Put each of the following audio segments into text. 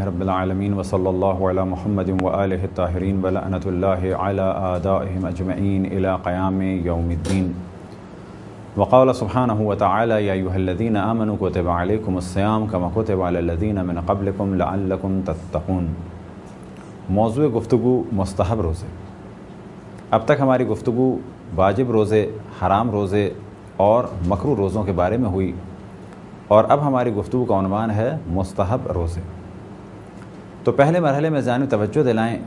رب العالمین وصلی اللہ علی محمد وآلہ الطاہرین ولعنۃ اللہ علی اعدائہم اجمعین الی قیام یوم الدین۔ وقال سبحانہ وتعالی یا ایھا الذین آمنوا کتب علیکم الصیام کما کتب علی الذین من قبلکم لعلکم تتقون۔ موضوع گفتگو مستحب روزے۔ اب تک ہماری گفتگو واجب روزے، حرام روزے اور مکروہ روزوں کے بارے میں ہوئی، اور اب ہماری گفتگو کا عنوان ہے مستحب روزے۔ تو پہلے مرحلے میں جانب توجہ دلائیں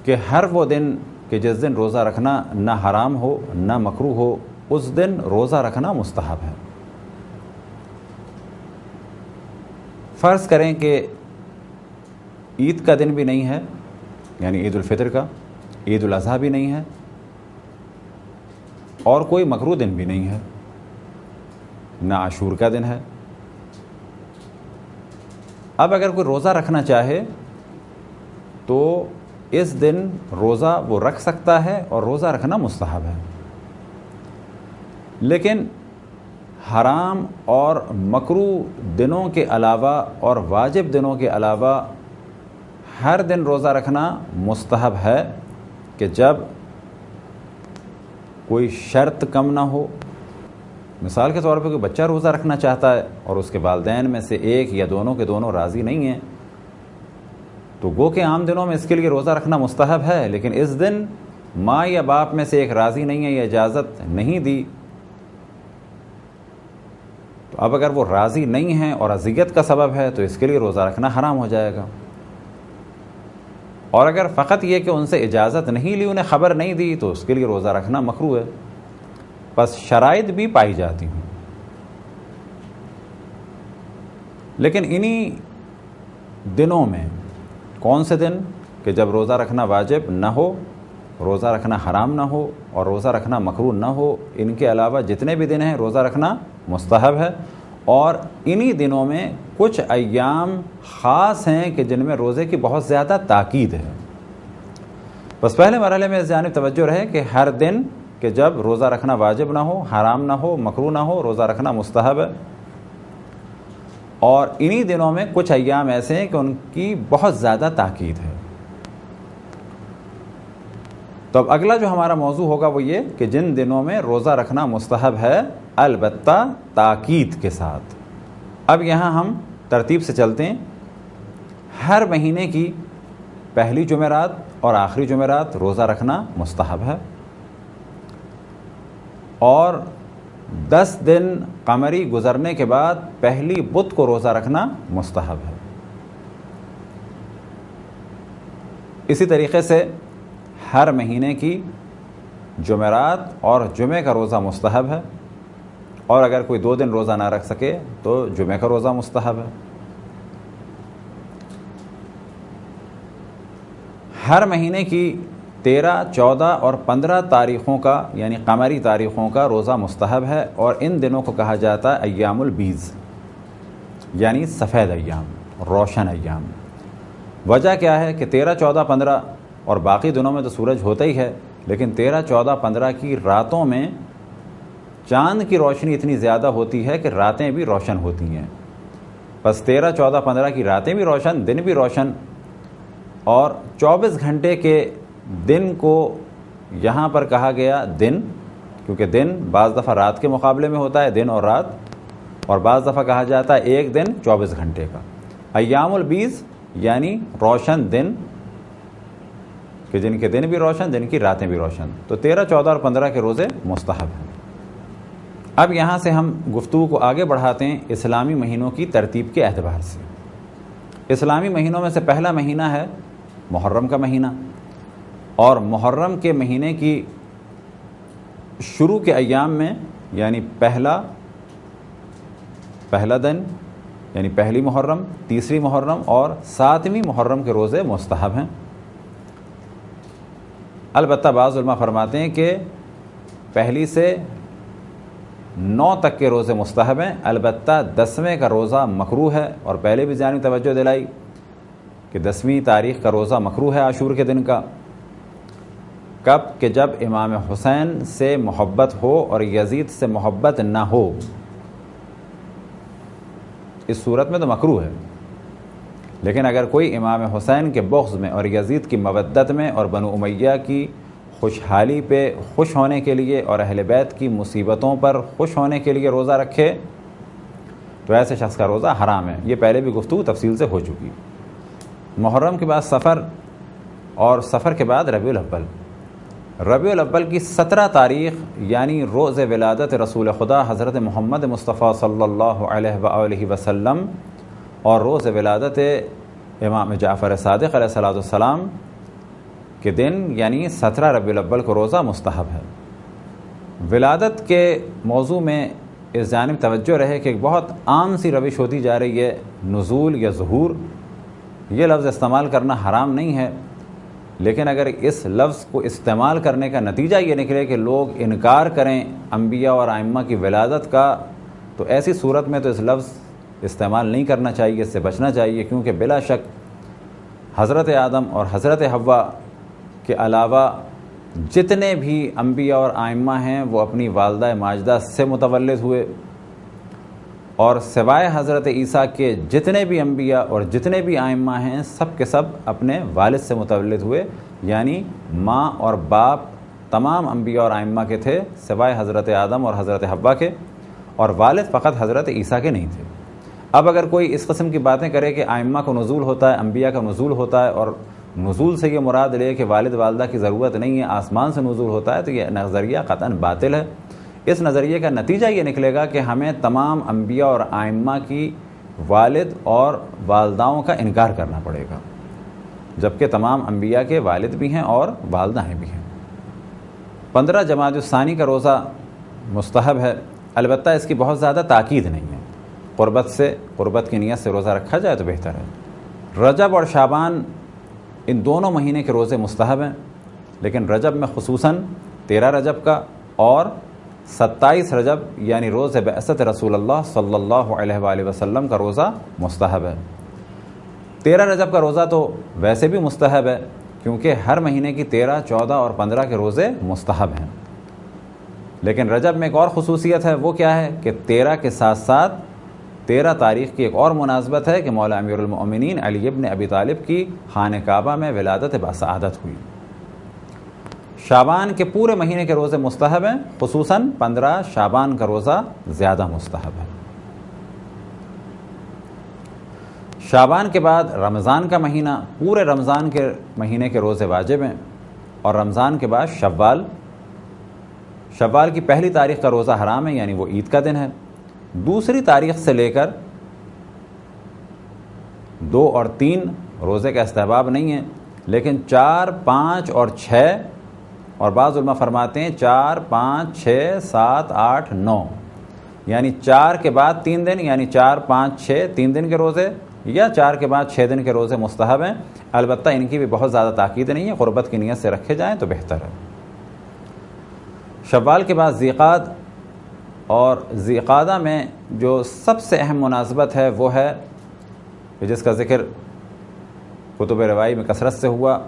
کہ ہر وہ دن کہ جس دن روزہ رکھنا نہ حرام ہو نہ مکروہ ہو، اس دن روزہ رکھنا مستحب ہے۔ فرض کریں کہ عید کا دن بھی نہیں ہے، یعنی عید الفطر کا، عید الاضحیٰ بھی نہیں ہے، اور کوئی مکروہ دن بھی نہیں ہے، نہ عاشور کا دن ہے۔ اب اگر کوئی روزہ رکھنا چاہے تو اس دن روزہ وہ رکھ سکتا ہے اور روزہ رکھنا مستحب ہے، لیکن حرام اور مکروہ دنوں کے علاوہ اور واجب دنوں کے علاوہ ہر دن روزہ رکھنا مستحب ہے کہ جب کوئی شرط کم نہ ہو۔ مثال کے طور پہ کوئی بچہ روزہ رکھنا چاہتا ہے اور اس کے والدین میں سے ایک یا دونوں کے دونوں راضی نہیں ہیں، تو گو کہ عام دنوں میں اس کے لیے روزہ رکھنا مستحب ہے، لیکن اس دن ماں یا باپ میں سے ایک راضی نہیں ہے یا اجازت نہیں دی، تو اب اگر وہ راضی نہیں ہیں اور اذیت کا سبب ہے تو اس کے لیے روزہ رکھنا حرام ہو جائے گا۔ اور اگر فقط یہ کہ ان سے اجازت نہیں لی، انہیں خبر نہیں دی، تو اس کے لیے روزہ رکھنا مکروہ ہے۔ بس شرائط بھی پائی جاتی ہیں، لیکن انہی دنوں میں کون سے دن کہ جب روزہ رکھنا واجب نہ ہو، روزہ رکھنا حرام نہ ہو اور روزہ رکھنا مکروہ نہ ہو، ان کے علاوہ جتنے بھی دن ہیں روزہ رکھنا مستحب ہے۔ اور انہی دنوں میں کچھ ایام خاص ہیں کہ جن میں روزے کی بہت زیادہ تاکید ہے۔ بس پہلے مرحلے میں اس جانب توجہ رہے کہ ہر دن کہ جب روزہ رکھنا واجب نہ ہو، حرام نہ ہو، مکروہ نہ ہو، روزہ رکھنا مستحب ہے۔ اور انہی دنوں میں کچھ ایام ایسے ہیں کہ ان کی بہت زیادہ تاکید ہے۔ تو اب اگلا جو ہمارا موضوع ہوگا وہ یہ کہ جن دنوں میں روزہ رکھنا مستحب ہے، البتہ تاکید کے ساتھ۔ اب یہاں ہم ترتیب سے چلتے ہیں۔ ہر مہینے کی پہلی جمعرات اور آخری جمعرات روزہ رکھنا مستحب ہے، اور 10 دن قمری گزرنے کے بعد پہلی بدھ کو روزہ رکھنا مستحب ہے۔ اسی طریقے سے ہر مہینے کی جمعرات اور جمعے کا روزہ مستحب ہے، اور اگر کوئی 2 دن روزہ نہ رکھ سکے تو جمعے کا روزہ مستحب ہے۔ ہر مہینے کی 13، 14 اور 15 تاریخوں کا یعنی قمری تاریخوں کا روزہ مستحب ہے، اور ان دنوں کو کہا جاتا ہے ایام البیض، یعنی سفید ایام، روشن ایام۔ وجہ کیا ہے کہ 13، 14، 15 اور باقی دنوں میں تو سورج ہوتا ہی ہے، لیکن 13، 14، 15 کی راتوں میں چاند کی روشنی اتنی زیادہ ہوتی ہے کہ راتیں بھی روشن ہوتی ہیں۔ بس 13، 14، 15 کی راتیں بھی روشن، دن بھی روشن، اور 24 گھنٹے کے دن کو یہاں پر کہا گیا دن، کیونکہ دن بعض دفعہ رات کے مقابلے میں ہوتا ہے، دن اور رات، اور بعض دفعہ کہا جاتا ہے ایک دن 24 گھنٹے کا۔ ایام البیض یعنی روشن دن، کہ جن کے دن بھی روشن، جن کی راتیں بھی روشن۔ تو 13، 14 اور 15 کے روزے مستحب ہیں۔ اب یہاں سے ہم گفتگو کو آگے بڑھاتے ہیں اسلامی مہینوں کی ترتیب کے اعتبار سے۔ اسلامی مہینوں میں سے پہلا مہینہ ہے محرم کا مہینہ، اور محرم کے مہینے کی شروع کے ایام میں یعنی پہلا دن یعنی پہلی محرم، تیسری محرم اور 7ویں محرم کے روزے مستحب ہیں۔ البتہ بعض علماء فرماتے ہیں کہ پہلی سے 9 تک کے روزے مستحب ہیں، البتہ 10ویں کا روزہ مکروہ ہے، اور پہلے بھی جانب توجہ دلائی کہ 10ویں تاریخ کا روزہ مکروہ ہے عاشور کے دن کا۔ کب کہ جب امام حسین سے محبت ہو اور یزید سے محبت نہ ہو، اس صورت میں تو مکروہ ہے۔ لیکن اگر کوئی امام حسین کے بغض میں اور یزید کی مودت میں اور بنو امیہ کی خوشحالی پہ خوش ہونے کے لیے اور اہل بیت کی مصیبتوں پر خوش ہونے کے لیے روزہ رکھے تو ایسے شخص کا روزہ حرام ہے۔ یہ پہلے بھی گفتگو تفصیل سے ہو چکی۔ محرم کے بعد صفر اور صفر کے بعد ربیع الاول۔ ربیع الاول کی 17 تاریخ یعنی روز ولادت رسول خدا حضرت محمد مصطفیٰ صلی اللہ علیہ وآلہ وسلم اور روز ولادت امام جعفر صادق علیہ السلام کے دن یعنی 17 ربیع الاول کو روزہ مستحب ہے۔ ولادت کے موضوع میں اس جانب توجہ رہے کہ ایک بہت عام سی روش ہوتی جا رہی ہے، نزول یا ظہور۔ یہ لفظ استعمال کرنا حرام نہیں ہے، لیکن اگر اس لفظ کو استعمال کرنے کا نتیجہ یہ نکلے کہ لوگ انکار کریں انبیاء اور ائمہ کی ولادت کا، تو ایسی صورت میں تو اس لفظ استعمال نہیں کرنا چاہیے، اس سے بچنا چاہیے، کیونکہ بلا شک حضرت آدم اور حضرت حوا کے علاوہ جتنے بھی انبیاء اور ائمہ ہیں وہ اپنی والدہ ماجدہ سے متولد ہوئے، اور سوائے حضرت عیسیٰ کے جتنے بھی انبیاء اور جتنے بھی ائمہ ہیں سب کے سب اپنے والد سے متولد ہوئے، یعنی ماں اور باپ تمام انبیاء اور ائمہ کے تھے سوائے حضرت آدم اور حضرت حوا کے، اور والد فقط حضرت عیسیٰ کے نہیں تھے۔ اب اگر کوئی اس قسم کی باتیں کرے کہ ائمہ کو نزول ہوتا ہے، انبیاء کا نزول ہوتا ہے، اور نزول سے یہ مراد لے کہ والد والدہ کی ضرورت نہیں ہے، آسمان سے نزول ہوتا ہے، تو یہ نظریہ قطعاً باطل ہے۔ اس نظریے کا نتیجہ یہ نکلے گا کہ ہمیں تمام انبیاء اور ائمہ کی والد اور والداؤں کا انکار کرنا پڑے گا، جبکہ تمام انبیاء کے والد بھی ہیں اور والدہیں بھی ہیں۔ 15 جمادی الثانی کا روزہ مستحب ہے، البتہ اس کی بہت زیادہ تاکید نہیں ہے، قربت کی نیت سے روزہ رکھا جائے تو بہتر ہے۔ رجب اور شعبان ان دونوں مہینے کے روزے مستحب ہیں، لیکن رجب میں خصوصاً 13 رجب کا اور 27 رجب یعنی روز بعثت رسول اللہ صلی اللہ علیہ وآلہ وسلم کا روزہ مستحب ہے۔ 13 رجب کا روزہ تو ویسے بھی مستحب ہے، کیونکہ ہر مہینے کی 13، 14 اور 15 کے روزے مستحب ہیں، لیکن رجب میں ایک اور خصوصیت ہے، وہ کیا ہے کہ 13 کے ساتھ ساتھ 13 تاریخ کی ایک اور مناسبت ہے کہ مولا امیر المؤمنین علی ابن ابی طالب کی خانہ کعبہ میں ولادت باسعادت ہوئی۔ شعبان کے پورے مہینے کے روزے مستحب ہیں، خصوصاً 15 شعبان کا روزہ زیادہ مستحب ہے۔ شعبان کے بعد رمضان کا مہینہ، پورے رمضان کے مہینے کے روزے واجب ہیں، اور رمضان کے بعد شوال کی پہلی تاریخ کا روزہ حرام ہے، یعنی وہ عید کا دن ہے۔ دوسری تاریخ سے لے کر 2 اور 3 روزے کا استحباب نہیں ہے، لیکن 4، 5 اور 6، اور بعض علماء فرماتے ہیں 4، 5، 6، 7، 8، 9، یعنی 4 کے بعد 3 دن، یعنی 4، 5، 6 3 دن کے روزے، یا 4 کے بعد 6 دن کے روزے مستحب ہیں، البتہ ان کی بھی بہت زیادہ تاکید نہیں ہے، قربت کی نیت سے رکھے جائیں تو بہتر ہے۔ شوال کے بعد ذیقعد، اور ذیقعدہ میں جو سب سے اہم مناسبت ہے وہ ہے کہ جس کا ذکر کتب روائی میں کثرت سے ہوا،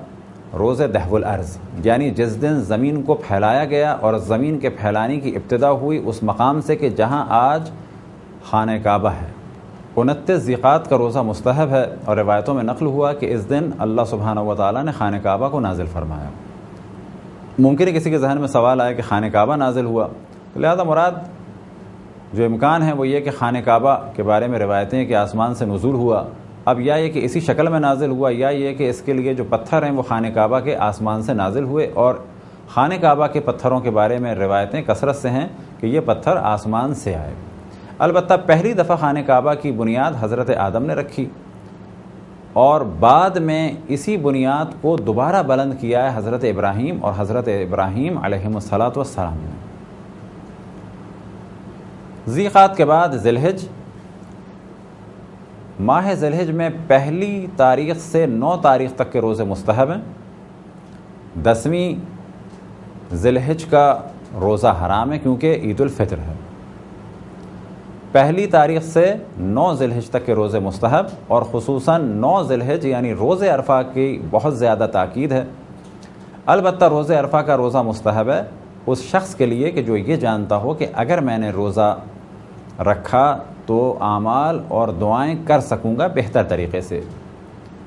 روز دحو الارض، یعنی جس دن زمین کو پھیلایا گیا اور زمین کے پھیلانے کی ابتدا ہوئی اس مقام سے کہ جہاں آج خانہ کعبہ ہے۔ 29 ذیقعد کا روزہ مستحب ہے، اور روایتوں میں نقل ہوا کہ اس دن اللہ سبحانہ و تعالیٰ نے خانہ کعبہ کو نازل فرمایا۔ ممکن ہے کسی کے ذہن میں سوال آئے کہ خانہ کعبہ نازل ہوا، تو لہذا مراد جو امکان ہے وہ یہ کہ خانہ کعبہ کے بارے میں روایتیں ہیں کہ آسمان سے نزول ہوا، اب یا یہ کہ اسی شکل میں نازل ہوا، یا یہ کہ اس کے لیے جو پتھر ہیں وہ خانہ کعبہ کے آسمان سے نازل ہوئے، اور خانہ کعبہ کے پتھروں کے بارے میں روایتیں کثرت سے ہیں کہ یہ پتھر آسمان سے آئے۔ البتہ پہلی دفعہ خانہ کعبہ کی بنیاد حضرت آدم نے رکھی، اور بعد میں اسی بنیاد کو دوبارہ بلند کیا ہے حضرت ابراہیم اور حضرت ابراہیم علیہم السلام نے۔ ذیقعد کے بعد ذی الحج، ماہ ذی الحج میں پہلی تاریخ سے 9 تاریخ تک کے روزے مستحب ہیں۔ 10ویں ذی الحج کا روزہ حرام ہے کیونکہ عید الفطر ہے۔ پہلی تاریخ سے 9 ذی الحج تک کے روزے مستحب، اور خصوصاً 9 ذی الحج یعنی روز عرفہ کی بہت زیادہ تاکید ہے۔ البتہ روز عرفہ کا روزہ مستحب ہے اس شخص کے لیے کہ جو یہ جانتا ہو کہ اگر میں نے روزہ رکھا تو اعمال اور دعائیں کر سکوں گا بہتر طریقے سے،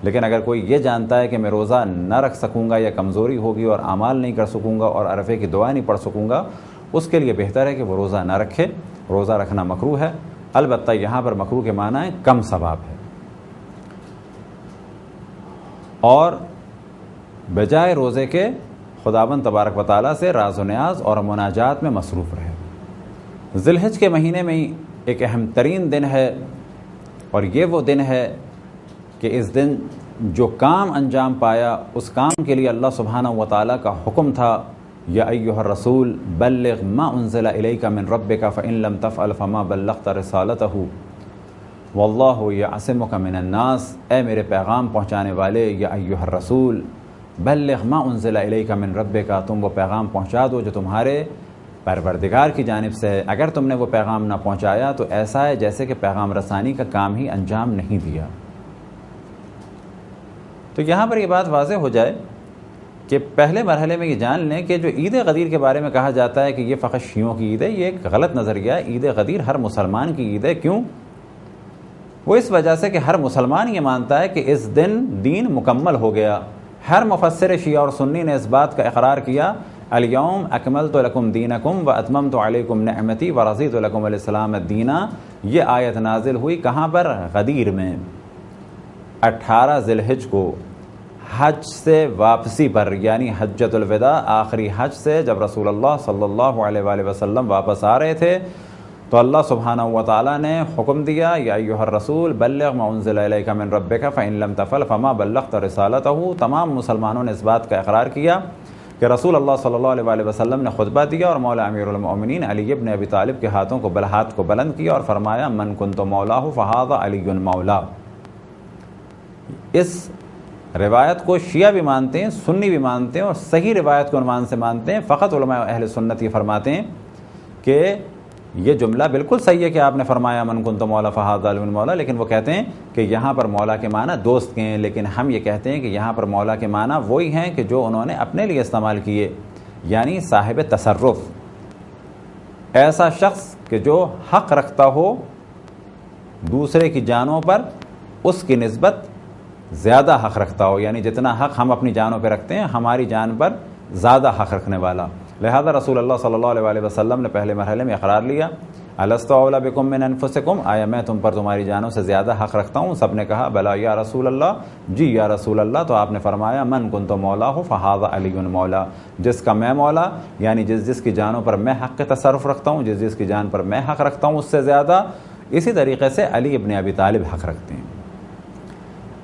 لیکن اگر کوئی یہ جانتا ہے کہ میں روزہ نہ رکھ سکوں گا یا کمزوری ہوگی اور اعمال نہیں کر سکوں گا اور عرفے کی دعا نہیں پڑھ سکوں گا، اس کے لیے بہتر ہے کہ وہ روزہ نہ رکھے۔ روزہ رکھنا مکروہ ہے، البتہ یہاں پر مکروہ کے معنی ہے کم ثواب ہے، اور بجائے روزے کے خداوند تبارک و تعالیٰ سے راز و نیاز اور مناجات میں مصروف رہے۔ ذی الحج کے مہینے میں ایک اہم ترین دن ہے، اور یہ وہ دن ہے کہ اس دن جو کام انجام پایا اس کام کے لیے اللہ سبحانہ و تعالیٰ کا حکم تھا، یا ایھا الرسول بلغ ما انزل الیک من ربک فإن لم تفعل فما بلغت رسالتہ واللہ یعصمک من الناس، اے میرے پیغام پہنچانے والے، یا ایھا الرسول بلغ ما انزل الیک من ربک، تم وہ پیغام پہنچا دو جو تمہارے پروردگار کی جانب سے ہے۔ اگر تم نے وہ پیغام نہ پہنچایا تو ایسا ہے جیسے کہ پیغام رسانی کا کام ہی انجام نہیں دیا۔ تو یہاں پر یہ بات واضح ہو جائے کہ پہلے مرحلے میں یہ جان لیں کہ جو عید غدیر کے بارے میں کہا جاتا ہے کہ یہ فقط شیعوں کی عید ہے، یہ ایک غلط نظریہ ہے۔ عید غدیر ہر مسلمان کی عید ہے۔ کیوں؟ وہ اس وجہ سے کہ ہر مسلمان یہ مانتا ہے کہ اس دن دین مکمل ہو گیا۔ ہر مفسر شیعہ اور سنی نے اس بات کا اقرار کیا، الیوم اکملت لکم دینکم واتممت علیکم نعمتی ورضیت لکم الاسلام دینا۔ یہ آیت نازل ہوئی کہاں پر؟ غدیر میں، 18 ذی الحج کو، حج سے واپسی پر، یعنی حجۃ الوداع، آخری حج سے جب رسول اللہ صلی اللہ علیہ وآلہ وسلم واپس آ رہے تھے تو اللہ سبحانہ و تعالیٰ نے حکم دیا، یا ایھا الرسول بلغ ما انزل الیک من ربک فإن لم تفعل فما بلغت رسالتہ۔ تمام مسلمانوں نے اس بات کا اقرار کیا کہ رسول اللہ صلی اللہ علیہ وآلہ وسلم نے خطبہ دیا اور مولا امیر المؤمنین علی ابن ابی طالب کے ہاتھ کو بلند کیا اور فرمایا، من کنت مولاه فہذا علی مولا۔ اس روایت کو شیعہ بھی مانتے ہیں، سنی بھی مانتے ہیں، اور صحیح روایت کو عنوان سے مانتے ہیں۔ فقط علماء اہل سنت یہ فرماتے ہیں کہ یہ جملہ بالکل صحیح ہے کہ آپ نے فرمایا من کنت مولا فہذا علی مولا، لیکن وہ کہتے ہیں کہ یہاں پر مولا کے معنی دوست کے ہیں، لیکن ہم یہ کہتے ہیں کہ یہاں پر مولا کے معنی وہی ہیں کہ جو انہوں نے اپنے لیے استعمال کیے، یعنی صاحب تصرف، ایسا شخص کہ جو حق رکھتا ہو دوسرے کی جانوں پر، اس کی نسبت زیادہ حق رکھتا ہو، یعنی جتنا حق ہم اپنی جانوں پہ رکھتے ہیں ہماری جان پر زیادہ حق رکھنے والا۔ لہذا رسول اللہ صلی اللہ علیہ وآلہ وسلم نے پہلے مرحلے میں اقرار لیا، الست اولی بکم من انفسکم، آیا میں تم پر تمہاری جانوں سے زیادہ حق رکھتا ہوں؟ سب نے کہا بلا یا رسول اللہ، جی یا رسول اللہ۔ تو آپ نے فرمایا من کنت مولاہ فہذا علی مولا، جس کا میں مولا، یعنی جس کی جانوں پر میں حق تصرف رکھتا ہوں، جس کی جان پر میں حق رکھتا ہوں اس سے زیادہ، اسی طریقے سے علی ابن ابی طالب حق رکھتے ہیں۔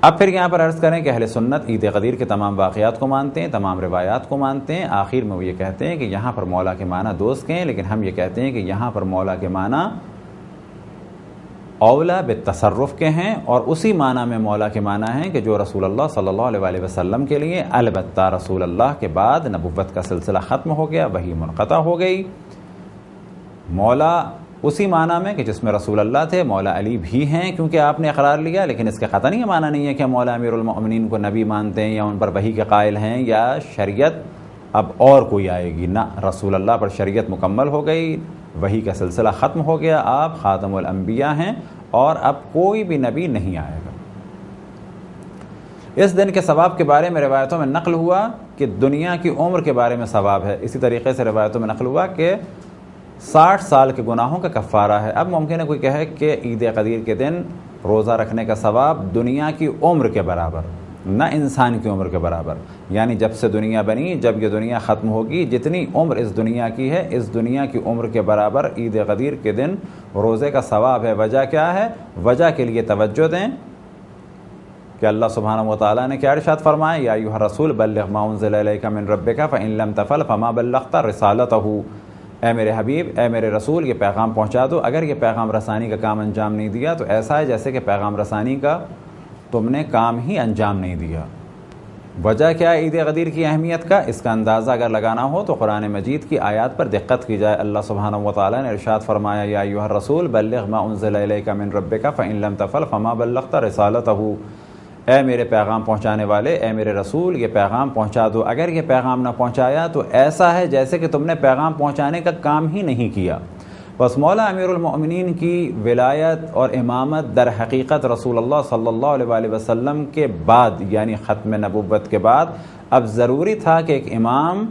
اب پھر یہاں پر عرض کریں کہ اہل سنت عید غدیر کے تمام واقعات کو مانتے ہیں، تمام روایات کو مانتے ہیں۔ آخر میں وہ یہ کہتے ہیں کہ یہاں پر مولا کے معنی دوست کے ہیں، لیکن ہم یہ کہتے ہیں کہ یہاں پر مولا کے معنی اولا بالتصرف کے ہیں، اور اسی معنی میں مولا کے معنی ہیں کہ جو رسول اللہ صلی اللہ علیہ وآلہ وسلم کے لیے، البتہ رسول اللہ کے بعد نبوت کا سلسلہ ختم ہو گیا، وحی منقطع ہو گئی۔ مولا اسی معنی میں کہ جس میں رسول اللہ تھے، مولا علی بھی ہیں کیونکہ آپ نے اقرار لیا، لیکن اس کے قطعی یہ معنی نہیں ہے کہ مولا امیر المؤمنین کو نبی مانتے ہیں یا ان پر وحی کے قائل ہیں یا شریعت اب اور کوئی آئے گی، نہ، رسول اللہ پر شریعت مکمل ہو گئی، وحی کا سلسلہ ختم ہو گیا، آپ خاتم الانبیاء ہیں اور اب کوئی بھی نبی نہیں آئے گا۔ اس دن کے ثواب کے بارے میں روایتوں میں نقل ہوا کہ دنیا کی عمر کے بارے میں ثواب ہے، اسی طریقے سے روایتوں میں نقل ہوا کہ 60 سال کے گناہوں کا کفارہ ہے۔ اب ممکن ہے کوئی کہے کہ عید قدیر کے دن روزہ رکھنے کا ثواب دنیا کی عمر کے برابر، نہ انسان کی عمر کے برابر، یعنی جب سے دنیا بنی، جب یہ دنیا ختم ہوگی، جتنی عمر اس دنیا کی ہے، اس دنیا کی عمر کے برابر عید قدیر کے دن روزے کا ثواب ہے۔ وجہ کیا ہے؟ وجہ کے لیے توجہ دیں کہ اللہ سبحانہ و تعالیٰ نے کیا ارشاد فرمایا، یا ایھا الرسول بلغ ما انزل الیک من ربک فإن لم تفعل فما بلغت رسالتہ، اے میرے حبیب، اے میرے رسول، یہ پیغام پہنچا دو۔ اگر یہ پیغام رسانی کا کام انجام نہیں دیا تو ایسا ہے جیسے کہ پیغام رسانی کا تم نے کام ہی انجام نہیں دیا۔ وجہ کیا ہے عید غدیر کی اہمیت کا؟ اس کا اندازہ اگر لگانا ہو تو قرآن مجید کی آیات پر دقت کی جائے۔ اللہ سبحانہ و تعالیٰ نے ارشاد فرمایا، یا ایھا الرسول بلغ ما انزل الیک من ربک فإن لم تفعل فما بلغت رسالتہ، اے میرے پیغام پہنچانے والے، اے میرے رسول، یہ پیغام پہنچا دو۔ اگر یہ پیغام نہ پہنچایا تو ایسا ہے جیسے کہ تم نے پیغام پہنچانے کا کام ہی نہیں کیا۔ بس مولا امیر المؤمنین کی ولایت اور امامت در حقیقت رسول اللہ صلی اللہ علیہ وآلہ وسلم کے بعد، یعنی ختم نبوت کے بعد اب ضروری تھا کہ ایک امام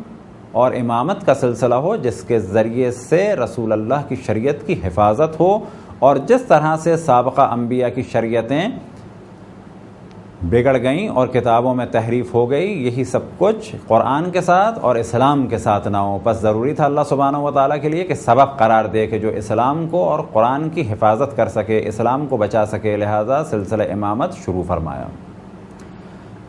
اور امامت کا سلسلہ ہو جس کے ذریعے سے رسول اللہ کی شریعت کی حفاظت ہو، اور جس طرح سے سابقہ انبیاء کی شریعتیں بگڑ گئیں اور کتابوں میں تحریف ہو گئی، یہی سب کچھ قرآن کے ساتھ اور اسلام کے ساتھ نہ ہو۔ پس ضروری تھا اللہ سبحانہ و تعالیٰ کے لیے کہ سبق قرار دے کہ جو اسلام کو اور قرآن کی حفاظت کر سکے، اسلام کو بچا سکے، لہذا سلسلہ امامت شروع فرمایا۔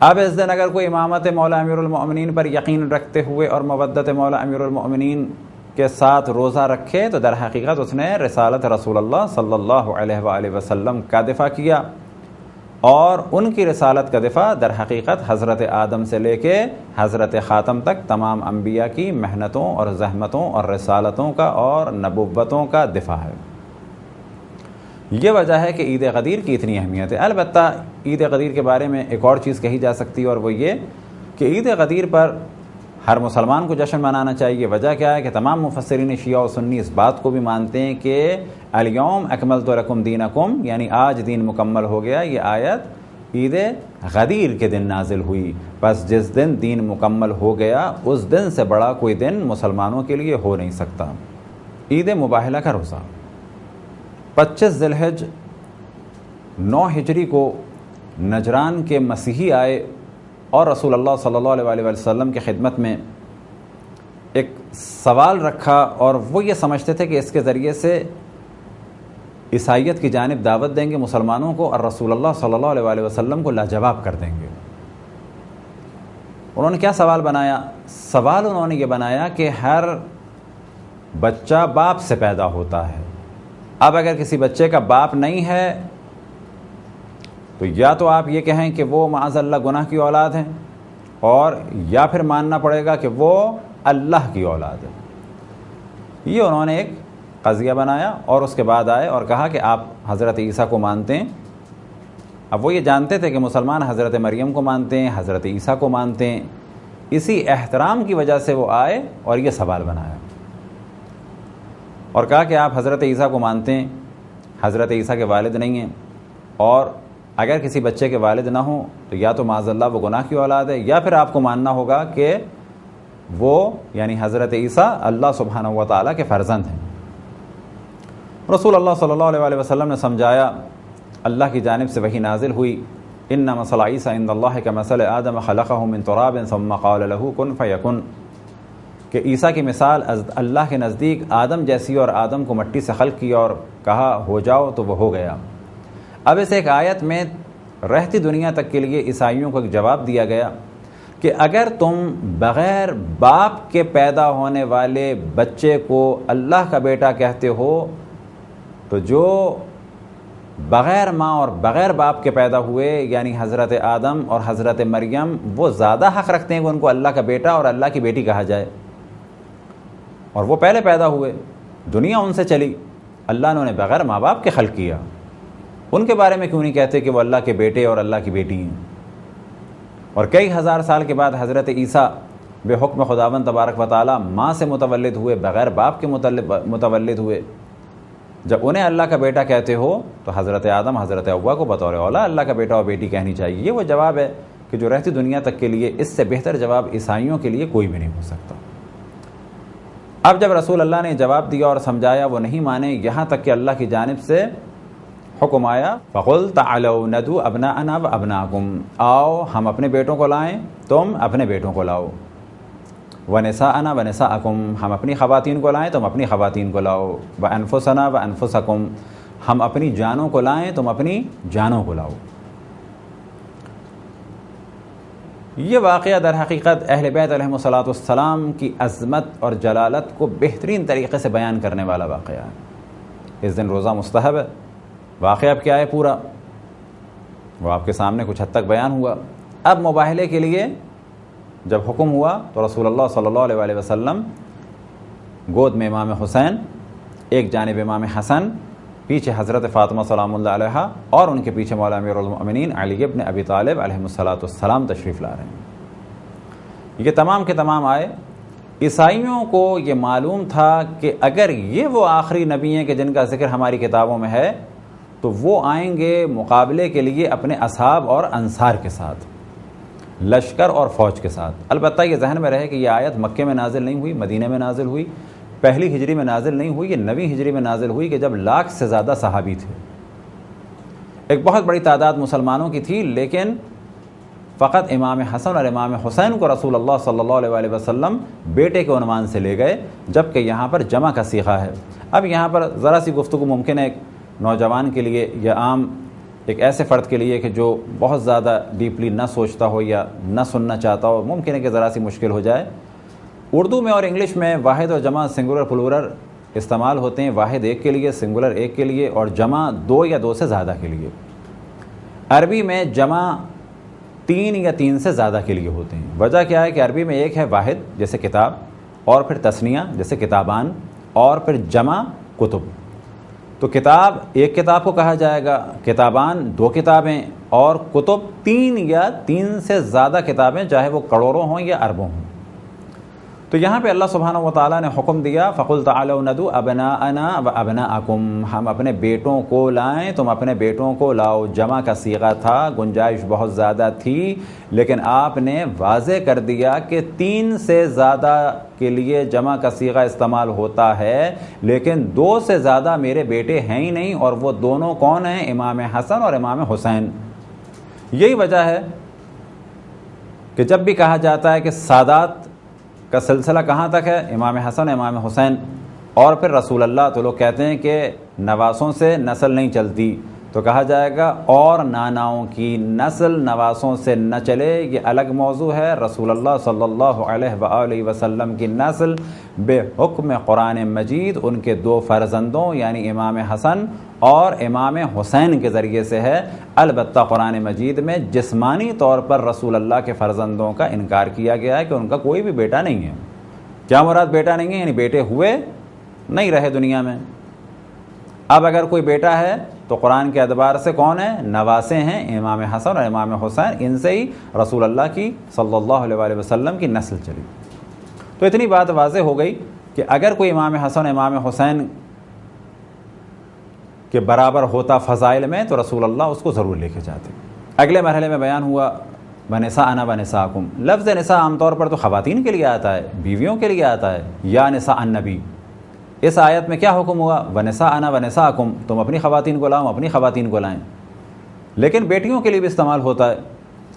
اب اس دن اگر کوئی امامت مولا امیر المؤمنین پر یقین رکھتے ہوئے اور مودت مولا امیر المؤمنین کے ساتھ روزہ رکھے تو در حقیقت اس نے رسالت رسول اللہ صلی اللہ علیہ وآلہ وسلم کا دفاع کیا، اور ان کی رسالت کا دفاع در حقیقت حضرت آدم سے لے کے حضرت خاتم تک تمام انبیاء کی محنتوں اور زحمتوں اور رسالتوں کا اور نبوتوں کا دفاع ہے۔ یہ وجہ ہے کہ عید غدیر کی اتنی اہمیت ہے۔ البتہ عید غدیر کے بارے میں ایک اور چیز کہی جا سکتی ہے، اور وہ یہ کہ عید غدیر پر ہر مسلمان کو جشن منانا چاہیے۔ وجہ کیا ہے کہ تمام مفسرین شیعہ و سنی اس بات کو بھی مانتے ہیں کہ الیوم اکملت لکم دینکم، یعنی آج دین مکمل ہو گیا، یہ آیت عید غدیر کے دن نازل ہوئی۔ بس جس دن دین مکمل ہو گیا اس دن سے بڑا کوئی دن مسلمانوں کے لیے ہو نہیں سکتا۔ عید مباہلہ کا روزہ 25 ذی الحج 9 ہجری کو نجران کے مسیحی آئے اور رسول اللہ صلی اللہ علیہ وآلہ وسلم کی خدمت میں ایک سوال رکھا، اور وہ یہ سمجھتے تھے کہ اس کے ذریعے سے عیسائیت کی جانب دعوت دیں گے مسلمانوں کو، اور رسول اللہ صلی اللہ علیہ وآلہ وسلم کو لاجواب کر دیں گے۔ انہوں نے کیا سوال بنایا؟ سوال انہوں نے یہ بنایا کہ ہر بچہ باپ سے پیدا ہوتا ہے، اب اگر کسی بچے کا باپ نہیں ہے تو یا تو آپ یہ کہیں کہ وہ معاذ اللہ گناہ کی اولاد ہیں، اور یا پھر ماننا پڑے گا کہ وہ اللہ کی اولاد ہے۔ یہ انہوں نے ایک قضیہ بنایا، اور اس کے بعد آئے اور کہا کہ آپ حضرت عیسیٰ کو مانتے ہیں۔ اب وہ یہ جانتے تھے کہ مسلمان حضرت مریم کو مانتے ہیں، حضرت عیسیٰ کو مانتے ہیں، اسی احترام کی وجہ سے وہ آئے اور یہ سوال بنایا اور کہا کہ آپ حضرت عیسیٰ کو مانتے ہیں، حضرت عیسیٰ کے والد نہیں ہیں، اور اگر کسی بچے کے والد نہ ہوں تو یا تو معاذ اللہ وہ گناہ کی اولاد ہے، یا پھر آپ کو ماننا ہوگا کہ وہ یعنی حضرت عیسیٰ اللہ سبحانہ و تعالیٰ کے فرزند ہیں۔ رسول اللہ صلی اللہ علیہ وآلہ وسلم نے سمجھایا، اللہ کی جانب سے وحی نازل ہوئی، ان مثل عیسیٰ عند اللہ کمثل آدم خلقہ من تراب ثم قال له کن فیکن، کہ عیسیٰ کی مثال اللہ کے نزدیک آدم جیسی، اور آدم کو مٹی سے خلق کیا اور کہا ہو جاؤ تو وہ ہو گیا۔ اب اس ایک آیت میں رہتی دنیا تک کے لیے عیسائیوں کو ایک جواب دیا گیا کہ اگر تم بغیر باپ کے پیدا ہونے والے بچے کو اللہ کا بیٹا کہتے ہو تو جو بغیر ماں اور بغیر باپ کے پیدا ہوئے یعنی حضرت آدم اور حضرت مریم، وہ زیادہ حق رکھتے ہیں کہ ان کو اللہ کا بیٹا اور اللہ کی بیٹی کہا جائے، اور وہ پہلے پیدا ہوئے، دنیا ان سے چلی، اللہ نے انہیں بغیر ماں باپ کے خلق کیا، ان کے بارے میں کیوں نہیں کہتے کہ وہ اللہ کے بیٹے اور اللہ کی بیٹی ہیں؟ اور کئی ہزار سال کے بعد حضرت عیسیٰ بے حکم خداوند تبارک و تعالیٰ ماں سے متولد ہوئے، بغیر باپ کے متولد ہوئے، جب انہیں اللہ کا بیٹا کہتے ہو تو حضرت آدم حضرت حوا کو بطور اولا اللہ کا بیٹا اور بیٹی کہنی چاہیے۔ یہ وہ جواب ہے کہ جو رہتی دنیا تک کے لیے اس سے بہتر جواب عیسائیوں کے لیے کوئی بھی نہیں ہو سکتا۔ اب جب رسول اللہ نے جواب دیا اور سمجھایا، وہ نہیں مانے، یہاں تک کہ اللہ کی جانب سے حکم آیا فَقُلْ تَعَلَوْا نَدْعُ أَبْنَاءَنَا وَأَبْنَاءَكُمْ، آؤ ہم اپنے بیٹوں کو لائیں، تم اپنے بیٹوں کو لاؤ، وَنِسَاءَنَا وَنِسَاءَكُمْ، ہم اپنی خواتین کو لائیں، تم اپنی خواتین کو لاؤ، وَأَنفُسَنَا وَأَنفُسَكُمْ، ہم اپنی جانوں کو لائیں، تم اپنی جانوں کو لاؤ۔ یہ واقعہ در حقیقت اہل بیت علیہم السلام کی عظمت اور جلالت کو بہترین طریقے سے بیان کرنے والا واقعہ ہے۔ اس دن روزہ مستحب ہے۔ واقعہ اب کیا ہے پورا، وہ آپ کے سامنے کچھ حد تک بیان ہوا۔ اب مباہلے کے لیے جب حکم ہوا تو رسول اللہ صلی اللہ علیہ وآلہ وسلم گود میں امام حسین، ایک جانب امام حسن، پیچھے حضرت فاطمہ سلام اللہ علیہا، اور ان کے پیچھے مولا امیر المؤمنین علی ابن ابی طالب علیہ السلام تشریف لا رہے ہیں۔ یہ تمام کے تمام آئے۔ عیسائیوں کو یہ معلوم تھا کہ اگر یہ وہ آخری نبی ہیں کہ جن کا ذکر ہماری کتابوں میں ہے تو وہ آئیں گے مقابلے کے لیے اپنے اصحاب اور انصار کے ساتھ، لشکر اور فوج کے ساتھ۔ البتہ یہ ذہن میں رہے کہ یہ آیت مکے میں نازل نہیں ہوئی، مدینہ میں نازل ہوئی، پہلی ہجری میں نازل نہیں ہوئی، یہ 9ویں ہجری میں نازل ہوئی کہ جب 1,00,000 سے زیادہ صحابی تھے۔ ایک بہت بڑی تعداد مسلمانوں کی تھی، لیکن فقط امام حسن اور امام حسین کو رسول اللہ صلی اللہ علیہ وآلہ وسلم بیٹے کے عنوان سے لے گئے، جبکہ یہاں پر جمع کا صیغہ ہے۔ اب یہاں پر ذرا سی گفتگو ممکن ہے ایک نوجوان کے لیے یا عام ایک ایسے فرد کے لیے کہ جو بہت زیادہ ڈیپلی نہ سوچتا ہو یا نہ سننا چاہتا ہو، ممکن ہے کہ ذرا سی مشکل ہو جائے۔ اردو میں اور انگلش میں واحد اور جمع سنگولر پلورل استعمال ہوتے ہیں، واحد ایک کے لیے، سنگولر ایک کے لیے، اور جمع 2 یا 2 سے زیادہ کے لیے۔ عربی میں جمع 3 یا 3 سے زیادہ کے لیے ہوتے ہیں۔ وجہ کیا ہے کہ عربی میں ایک ہے واحد جیسے کتاب، اور پھر تثنیہ جیسے کتابان، اور پھر جمع کتب۔ تو کتاب ایک کتاب کو کہا جائے گا، کتابان 2 کتابیں، اور کتب 3 یا 3 سے زیادہ کتابیں، چاہے وہ کروڑوں ہوں یا اربوں ہوں۔ تو یہاں پہ اللہ سبحانہ و تعالیٰ نے حکم دیا فَقُلْ تَعَالَوْا نَدْعُ أَبْنَاءَنَا وَأَبْنَاءَكُمْ، ہم اپنے بیٹوں کو لائیں، تم اپنے بیٹوں کو لاؤ۔ جمع کا صیغہ تھا، گنجائش بہت زیادہ تھی، لیکن آپ نے واضح کر دیا کہ 3 سے زیادہ کے لیے جمع کا صیغہ استعمال ہوتا ہے، لیکن 2 سے زیادہ میرے بیٹے ہیں ہی نہیں، اور وہ دونوں کون ہیں؟ امام حسن اور امام حسین۔ یہی وجہ ہے کہ جب بھی کہا جاتا ہے کہ سادات کا سلسلہ کہاں تک ہے؟ امام حسن امام حسین، اور پھر رسول اللہ، تو لوگ کہتے ہیں کہ نواسوں سے نسل نہیں چلتی، تو کہا جائے گا اور ناناؤں کی نسل نواسوں سے نہ چلے، یہ الگ موضوع ہے۔ رسول اللہ صلی اللہ علیہ وآلہ وسلم کی نسل بے حکم قرآن مجید ان کے 2 فرزندوں یعنی امام حسن اور امام حسین کے ذریعے سے ہے۔ البتہ قرآن مجید میں جسمانی طور پر رسول اللہ کے فرزندوں کا انکار کیا گیا ہے کہ ان کا کوئی بھی بیٹا نہیں ہے۔ کیا مراد بیٹا نہیں ہے؟ یعنی بیٹے ہوئے نہیں رہے دنیا میں۔ اب اگر کوئی بیٹا ہے تو قرآن کے اعتبار سے کون ہے؟ نواسے ہیں امام حسن اور امام حسین، ان سے ہی رسول اللہ کی صلی اللہ علیہ وآلہ وسلم کی نسل چلی۔ تو اتنی بات واضح ہو گئی کہ اگر کوئی امام حسن امام حسین کے برابر ہوتا فضائل میں تو رسول اللہ اس کو ضرور لے کے جاتے۔ اگلے مرحلے میں بیان ہوا وَنِسَاءَنَا وَنِسَاءَكُمْ۔ لفظ نساء عام طور پر تو خواتین کے لیے آتا ہے، بیویوں کے لیے آتا ہے، یا نساء النبی۔ اس آیت میں کیا حکم ہوا؟ وَنِسَاءَنَا وَنِسَاءَكُمْ، تم اپنی خواتین کو لاؤ، اپنی خواتین کو لائیں، لیکن بیٹیوں کے لیے بھی استعمال ہوتا ہے۔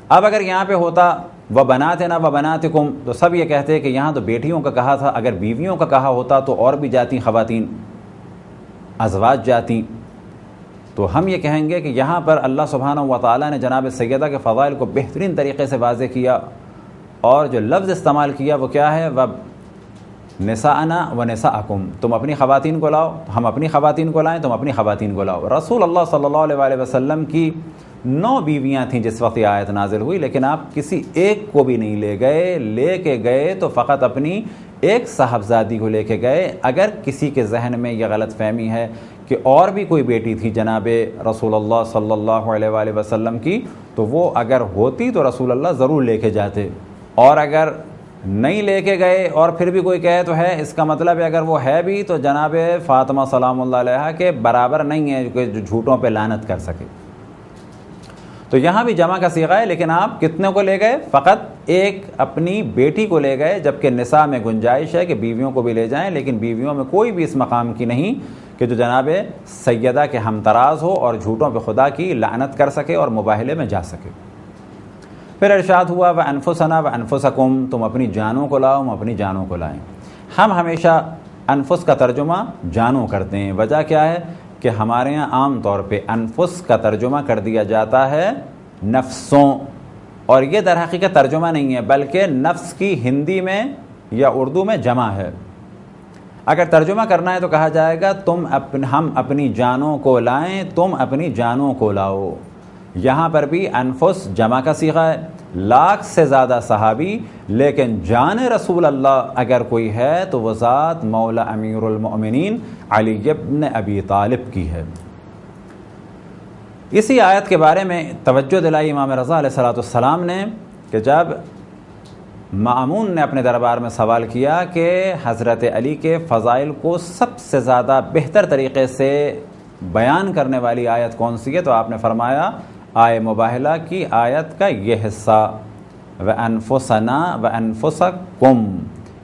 اب اگر یہاں پہ ہوتا وَبَنَاتِنَا وَبَنَاتِكُمْ تو سب یہ کہتے ہیں کہ یہاں تو بیٹیوں کا کہا تھا، اگر بیویوں کا کہا ہوتا تو اور بھی جاتی خواتین، ازواج جاتی۔ تو ہم یہ کہیں گے کہ یہاں پر اللہ سبحانہ و تعالیٰ نے جناب سیدہ کے فضائل کو بہترین طریقے سے واضح کیا، اور جو لفظ استعمال کیا وہ کیا ہے؟ نساءنا و نساءکم، تم اپنی خواتین کو لاؤ، ہم اپنی خواتین کو لائیں، تم اپنی خواتین کو لاؤ۔ رسول اللہ صلی اللہ علیہ وآلہ وسلم کی 9 بیویاں تھیں جس وقت یہ آیت نازل ہوئی، لیکن آپ کسی ایک کو بھی نہیں لے گئے، لے کے گئے تو فقط اپنی ایک صاحبزادی کو لے کے گئے۔ اگر کسی کے ذہن میں یہ غلط فہمی ہے کہ اور بھی کوئی بیٹی تھی جناب رسول اللہ صلی اللہ علیہ وآلہ وسلم کی، تو وہ اگر ہوتی تو رسول اللہ ضرور لے کے جاتے، اور اگر نہیں لے کے گئے اور پھر بھی کوئی کہے تو ہے، اس کا مطلب ہے اگر وہ ہے بھی تو جناب فاطمہ سلام اللہ علیہا کے برابر نہیں ہے کہ جو جھوٹوں پہ لعنت کر سکے۔ تو یہاں بھی جمع کا صیغہ ہے، لیکن آپ کتنے کو لے گئے؟ فقط ایک اپنی بیٹی کو لے گئے، جبکہ نساء میں گنجائش ہے کہ بیویوں کو بھی لے جائیں، لیکن بیویوں میں کوئی بھی اس مقام کی نہیں کہ جو جناب سیدہ کے ہمتراز ہو اور جھوٹوں پہ خدا کی لعنت کر سکے اور مباہلے میں جا سکے۔ پھر ارشاد ہوا وَأَنفُسَنَا وَأَنفُسَكُمْ، تم اپنی جانوں کو لاؤ، ہم اپنی جانوں کو لائیں۔ ہم ہمیشہ انفس کا ترجمہ جانوں کرتے ہیں، وجہ کیا ہے کہ ہمارے یہاں عام طور پہ انفس کا ترجمہ کر دیا جاتا ہے نفسوں، اور یہ در حقیقت ترجمہ نہیں ہے بلکہ نفس کی ہندی میں یا اردو میں جمع ہے۔ اگر ترجمہ کرنا ہے تو کہا جائے گا ہم اپنی جانوں کو لائیں، تم اپنی جانوں کو لاؤ۔ یہاں پر بھی انفس جمع کا صیغہ ہے، 1,00,000 سے زیادہ صحابی، لیکن جان رسول اللہ اگر کوئی ہے تو وہ ذات مولا امیر المؤمنین علی ابن ابی طالب کی ہے۔ اسی آیت کے بارے میں توجہ دلائی امام رضا علیہ السلام نے کہ جب مأمون نے اپنے دربار میں سوال کیا کہ حضرت علی کے فضائل کو سب سے زیادہ بہتر طریقے سے بیان کرنے والی آیت کون سی ہے؟ تو آپ نے فرمایا آیہ مباہلہ کی آیت کا یہ حصہ، وَأَنفُسَنَا وَأَنفُسَكُمْ،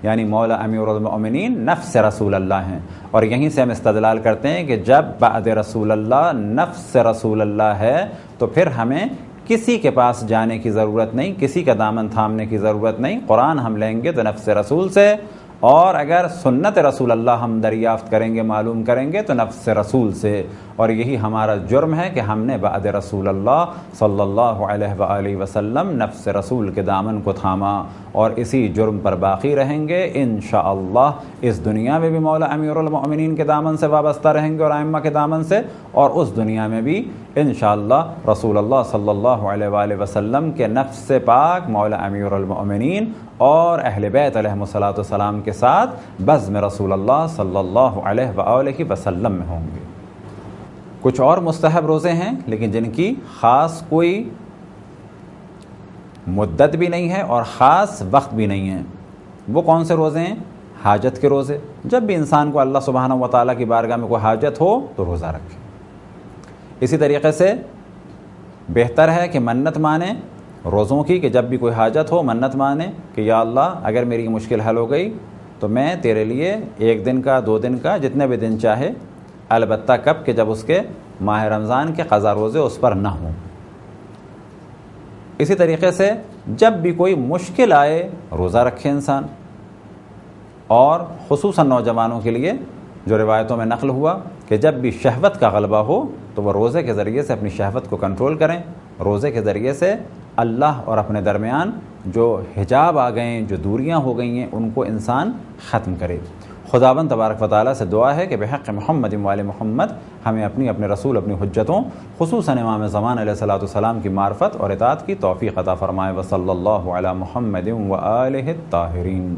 یعنی مولا امیر المؤمنین نفس رسول اللہ ہیں۔ اور یہیں سے ہم استدلال کرتے ہیں کہ جب بعد رسول اللہ نفس رسول اللہ ہے تو پھر ہمیں کسی کے پاس جانے کی ضرورت نہیں، کسی کا دامن تھامنے کی ضرورت نہیں۔ قرآن ہم لیں گے تو نفس رسول سے، اور اگر سنت رسول اللہ ہم دریافت کریں گے، معلوم کریں گے تو نفس رسول سے۔ اور یہی ہمارا جرم ہے کہ ہم نے بعد رسول اللہ صلی اللہ علیہ وآلہ وسلم نفس رسول کے دامن کو تھاما، اور اسی جرم پر باقی رہیں گے انشاءاللہ۔ اس دنیا میں بھی مولا امیر المؤمنین کے دامن سے وابستہ رہیں گے اور ائمہ کے دامن سے، اور اس دنیا میں بھی انشاءاللہ رسول اللہ صلی اللہ علیہ وآلہ وسلم کے نفس سے پاک مولا امیر المؤمنین اور اہل بیت علیہ الصلوۃ والسلام کے ساتھ بزم رسول اللہ صلی اللہ علیہ وآلہ وسلم میں ہوں گے۔ کچھ اور مستحب روزے ہیں لیکن جن کی خاص کوئی مدت بھی نہیں ہے اور خاص وقت بھی نہیں ہے۔ وہ کون سے روزے ہیں؟ حاجت کے روزے۔ جب بھی انسان کو اللہ سبحانہ و تعالیٰ کی بارگاہ میں کوئی حاجت ہو تو روزہ رکھے۔ اسی طریقے سے بہتر ہے کہ منت مانے روزوں کی، کہ جب بھی کوئی حاجت ہو منت مانے کہ یا اللہ اگر میری مشکل حل ہو گئی تو میں تیرے لیے 1 دن کا 2 دن کا جتنے بھی دن چاہے، البتہ کب کہ جب اس کے ماہ رمضان کے قضا روزے اس پر نہ ہوں۔ اسی طریقے سے جب بھی کوئی مشکل آئے روزہ رکھے انسان، اور خصوصاً نوجوانوں کے لیے جو روایتوں میں نقل ہوا کہ جب بھی شہوت کا غلبہ ہو تو وہ روزے کے ذریعے سے اپنی شہوت کو کنٹرول کریں، روزے کے ذریعے سے اللہ اور اپنے درمیان جو حجاب آ گئے ہیں، جو دوریاں ہو گئی ہیں، ان کو انسان ختم کرے۔ خداوند تبارک و تعالیٰ سے دعا ہے کہ بحق محمد وآل محمد ہمیں اپنے رسول اپنی حجتوں خصوصاً امام زمان علیہ الصلوۃ والسلام کی معرفت اور اطاعت کی توفیق عطا فرمائے۔ وصلی اللہ علی محمد وآلہ الطاہرین۔